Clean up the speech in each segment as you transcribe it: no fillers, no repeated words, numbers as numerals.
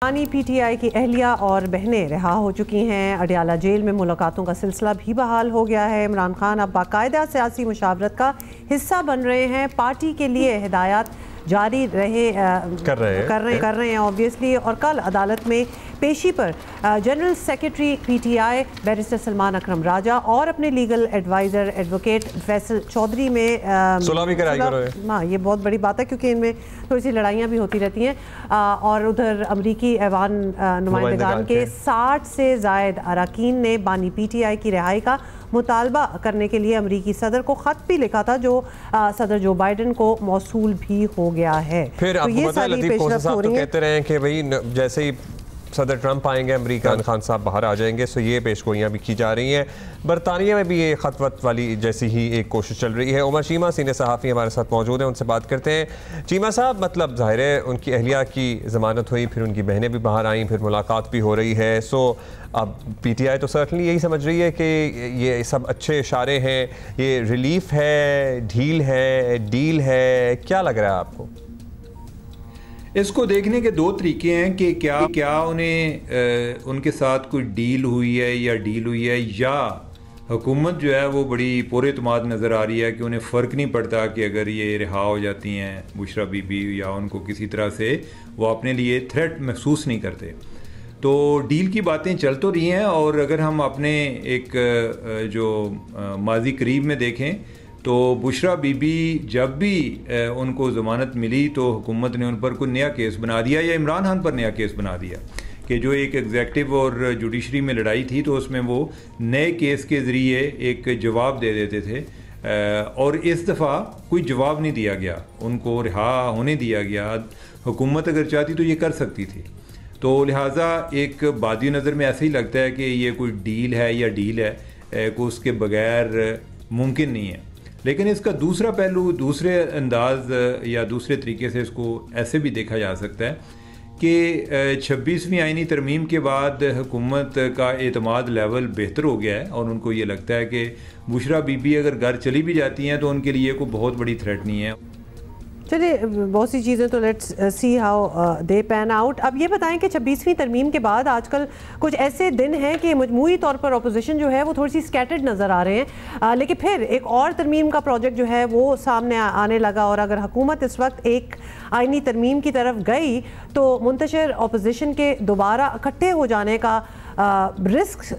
पानी पीटीआई की अहलिया और बहनें रिहा हो चुकी हैं। अडियाला जेल में मुलाकातों का सिलसिला भी बहाल हो गया है। इमरान खान अब बाकायदा सियासी मुशावरत का हिस्सा बन रहे हैं। पार्टी के लिए हिदायत जारी कर रहे हैं ऑब्वियसली। और कल अदालत में पेशी पर general secretary PTI barrister Salman Akram Raja और अपने legal adviser advocate Faisal Chaudhry में सुलह भी कराई करो। हाँ, ये बहुत बड़ी बात है क्योंकि इनमें थोड़ी सी लड़ाइयाँ भी होती रहती हैं। और उधर अमरीकी ऐवान नुमाइंदगान के 60 से ज़ायद अरकान ने बानी पीटीआई की रिहाई का मुतालबा करने के लिए अमरीकी सदर को ख़त भी लिखा था, जो सदर जो बाइडन को मौसूल भी हो गया है। फिर तो ये सारी पेशरफ्त हो रही है। कहते रहे कि भाई जैसे ही सदर ट्रंप आएंगे इमरान खान साहब बाहर आ जाएंगे, सो ये पेशगोइयाँ भी की जा रही हैं। बरतानिया में भी ये खतवत वाली जैसी ही एक कोशिश चल रही है। उमर चीमा सीनियर सहाफ़ी हमारे साथ मौजूद हैं, उनसे बात करते हैं। चीमा साहब, मतलब ज़ाहिर है उनकी अहलिया की ज़मानत हुई, फिर उनकी बहनें भी बाहर आईं, फिर मुलाकात भी हो रही है। सो अब पीटीआई तो सर्टनली यही समझ रही है कि ये सब अच्छे इशारे हैं, ये रिलीफ है, ढील है, डील है, क्या लग रहा है आपको? इसको देखने के दो तरीके हैं कि क्या उन्हें उनके साथ कोई डील हुई है या हुकूमत जो है वो बड़ी पुरएतमाद नज़र आ रही है कि उन्हें फ़र्क नहीं पड़ता कि अगर ये रिहा हो जाती हैं बुशरा बीबी या उनको किसी तरह से वो अपने लिए थ्रेट महसूस नहीं करते। तो डील की बातें चल तो रही हैं। और अगर हम अपने एक जो माजी करीब में देखें तो बुशरा बीबी जब भी उनको ज़मानत मिली तो हुकूमत ने उन पर कोई नया केस बना दिया या इमरान खान पर नया केस बना दिया कि जो एक एग्जेक्टिव और जुडिशरी में लड़ाई थी तो उसमें वो नए केस के ज़रिए एक जवाब दे देते थे। और इस दफ़ा कोई जवाब नहीं दिया गया, उनको रिहा होने दिया गया। हुकूमत अगर चाहती तो ये कर सकती थी। तो लिहाजा एक बादी नज़र में ऐसे ही लगता है कि ये कोई डील है या डील है को उसके बगैर मुमकिन नहीं है। लेकिन इसका दूसरा पहलू, दूसरे अंदाज या दूसरे तरीके से इसको ऐसे भी देखा जा सकता है कि 26वीं आईनी तरमीम के बाद हुकूमत का एतमाद लेवल बेहतर हो गया है और उनको ये लगता है कि बुशरा बीबी अगर घर चली भी जाती हैं तो उनके लिए कोई बहुत बड़ी थ्रेट नहीं है। चलिए, बहुत सी चीज़ें तो let's see how they pan out. अब ये बताएं कि 26वीं तरमीम के बाद आजकल कुछ ऐसे दिन हैं कि मजमूई तौर पर अपोजिशन जो है वो थोड़ी सी स्कैटर्ड नज़र आ रहे हैं, लेकिन फिर एक और तरमीम का प्रोजेक्ट जो है वो सामने आने लगा। और अगर हुकूमत इस वक्त एक आइनी तरमीम की तरफ गई तो मुंतशिर अपोजिशन के दोबारा इकट्ठे हो जाने का रिस्क,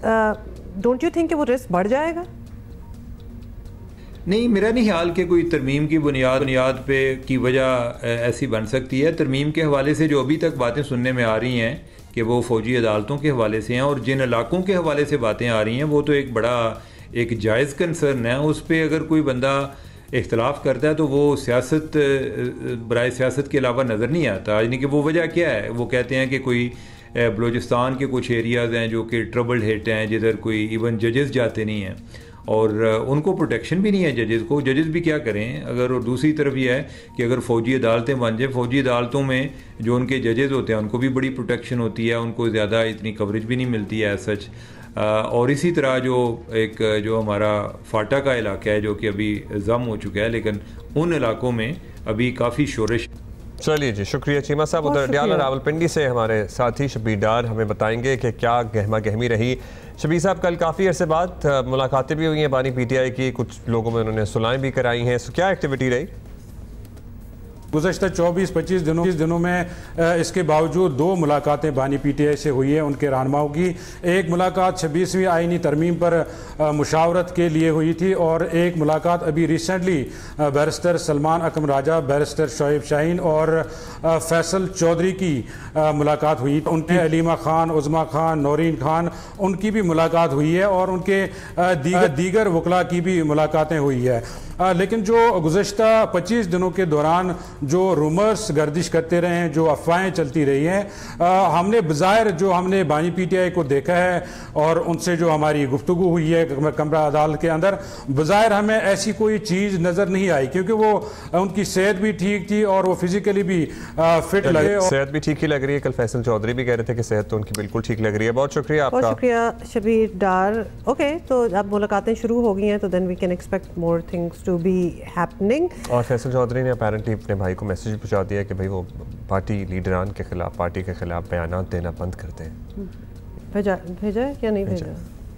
डोंट यू थिंक कि वो रिस्क बढ़ जाएगा? नहीं, मेरा नहीं ख्याल कि कोई तरमीम की बुनियाद पे की वजह ऐसी बन सकती है। तरमीम के हवाले से जो अभी तक बातें सुनने में आ रही हैं कि वो फ़ौजी अदालतों के हवाले से हैं और जिन इलाकों के हवाले से बातें आ रही हैं वो तो एक बड़ा एक जायज़ कंसर्न है। उस पर अगर कोई बंदा इख्तलाफ करता है तो वो सियासत बराए सियासत के अलावा नज़र नहीं आता। यानी कि वो वजह क्या है? वो कहते हैं कि कोई बलूचिस्तान के कुछ एरियाज़ हैं जो कि ट्रबल्ड हिट हैं, जिधर कोई इवन जजेस जाते नहीं हैं और उनको प्रोटेक्शन भी नहीं है जजेस को। जजेस भी क्या करें अगर? और दूसरी तरफ ये है कि अगर फ़ौजी अदालतें बन जाए, फ़ौजी अदालतों में जो उनके जजेस होते हैं उनको भी बड़ी प्रोटेक्शन होती है, उनको ज़्यादा इतनी कवरेज भी नहीं मिलती है सच। और इसी तरह जो हमारा फाटा का इलाका है जो कि अभी जम हो चुका है, लेकिन उन इलाकों में अभी काफ़ी शोरश। चलिए जी, शुक्रिया चीमा साहब। उधर अडियाला रावलपिंडी से हमारे साथी शब्बीर डार हमें बताएंगे कि क्या गहमा गहमी रही। शब्बीर साहब, कल काफ़ी अरसे बाद मुलाकातें भी हुई हैं बानी पीटीआई की, कुछ लोगों में उन्होंने सुलहें भी कराई हैं, सो क्या एक्टिविटी रही? गुज़श्ता 24-25 दिनों में इसके बावजूद 2 मुलाकातें बानी पीटीआई से हुई है उनके रहनुमाओं की। एक मुलाकात 26वीं आइनी तरमीम पर मुशावरत के लिए हुई थी और एक मुलाकात अभी रिसेंटली बैरिस्टर सलमान अकरम राजा, बैरिस्टर शोएब शाहीन और फैसल चौधरी की मुलाकात हुई। उनकी अलीमा खान, उज़मा खान, नौरीन खान, उनकी भी मुलाकात हुई है और उनके दीगर वकला की भी मुलाकातें हुई है। लेकिन जो गुज़श्ता 25 दिनों के दौरान जो रूमर्स गर्दिश करते रहे हैं, जो अफवाहें चलती रही हैं, हमने बज़ाहिर जो हमने बानी पीटीआई को देखा है और उनसे जो हमारी गुफ्तगू हुई है कमरा अदालत के अंदर, बज़ाहिर हमें ऐसी कोई चीज़ नज़र नहीं आई क्योंकि वो उनकी सेहत भी ठीक थी और वो फिजिकली भी फिट लगे। सेहत भी ठीक ही लग रही है। कल फैसल चौधरी भी कह रहे थे कि सेहत तो उनकी बिल्कुल ठीक लग रही है। बहुत शुक्रिया आपका। बहुत शुक्रिया शबीर डार। ओके, तो अब मुलाकातें शुरू हो गई हैं तो then we can expect more things to be happening. और फैसल चौधरी ने अपैरेंटली अपने भाई को मैसेज पहुंचा दिया कि भाई वो पार्टी लीडरान के ख़िलाफ़, पार्टी के ख़िलाफ़ बयान देना बंद कर दें। भेजा है या नहीं भेजा?